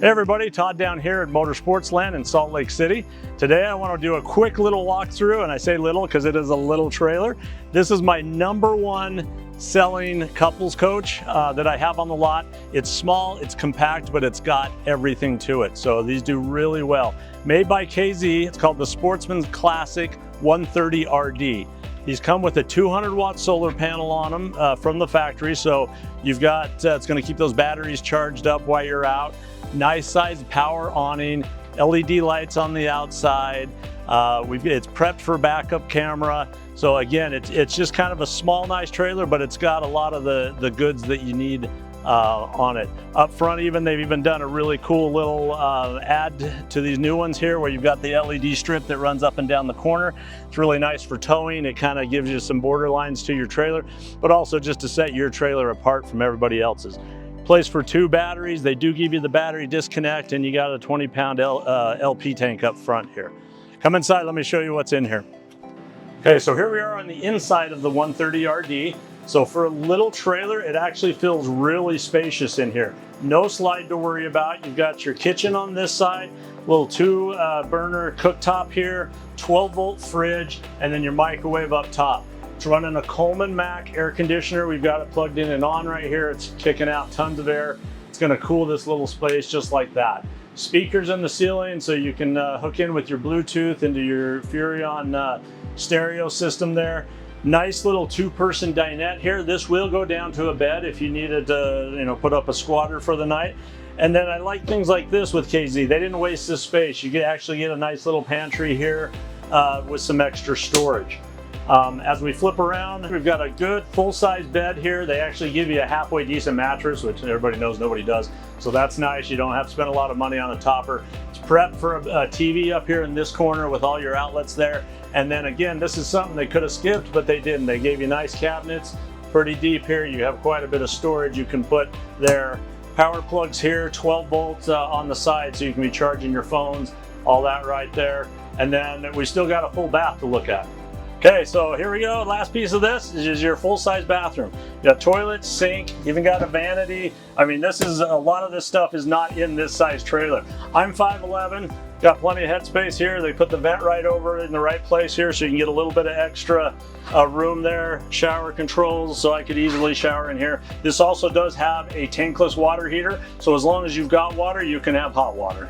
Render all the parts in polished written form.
Hey everybody, Todd down here at Motor Sportsland in Salt Lake City. Today I want to do a quick little walkthrough, and I say little because it is a little trailer. This is my #1 selling couples coach that I have on the lot. It's small, it's compact, but it's got everything to it. So these do really well. Made by KZ, it's called the Sportsman Classic 130RD. These come with a 200-watt solar panel on them from the factory. So you've got, it's gonna keep those batteries charged up while you're out. Nice sized power awning, LED lights on the outside. It's prepped for backup camera. So again, it's just kind of a small, nice trailer, but it's got a lot of the goods that you need on it. Up front even, they've even done a really cool little add to these new ones here where you've got the LED strip that runs up and down the corner. It's really nice for towing. It kind of gives you some border lines to your trailer, but also just to set your trailer apart from everybody else's. Place for 2 batteries. They do give you the battery disconnect, and you got a 20-pound LP tank up front here. Come inside, let me show you what's in here. Okay, so here we are on the inside of the 130RD. So for a little trailer, it actually feels really spacious in here. No slide to worry about. You've got your kitchen on this side, little 2 burner cooktop here, 12-volt fridge, and then your microwave up top. It's running a Coleman Mach air conditioner. We've got it plugged in and on right here. It's kicking out tons of air. It's gonna cool this little space just like that. Speakers in the ceiling so you can hook in with your Bluetooth into your Furrion stereo system there. Nice little 2-person dinette here. This will go down to a bed if you needed to put up a squatter for the night. And then I like things like this with KZ. They didn't waste this space. You can actually get a nice little pantry here with some extra storage. As we flip around, we've got a good full-size bed here. They actually give you a halfway decent mattress, which everybody knows nobody does. So that's nice. You don't have to spend a lot of money on a topper. It's prepped for a TV up here in this corner with all your outlets there. And then again, this is something they could have skipped, but they didn't. They gave you nice cabinets, pretty deep here. You have quite a bit of storage you can put there. Power plugs here, 12 volts on the side so you can be charging your phones, all that right there. And then we still got a full bath to look at. Okay, so here we go. Last piece of this is your full-size bathroom. You got toilet, sink, even got a vanity. I mean, this is a lot of this stuff is not in this size trailer. I'm 5'11", got plenty of headspace here. They put the vent right over in the right place here so you can get a little bit of extra room there. Shower controls, so I could easily shower in here. This also does have a tankless water heater, so as long as you've got water, you can have hot water.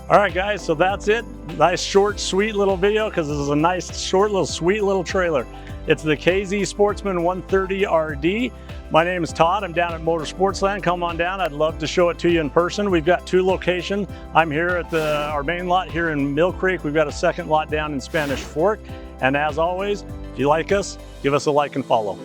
All right, guys, so that's it. Nice, short, sweet little video because this is a nice, short, little, sweet little trailer. It's the KZ Sportsmen 130RD. My name is Todd. I'm down at Motor Sportsland. Come on down. I'd love to show it to you in person. We've got 2 locations. I'm here at our main lot here in Mill Creek. We've got a second lot down in Spanish Fork. And as always, if you like us, give us a like and follow.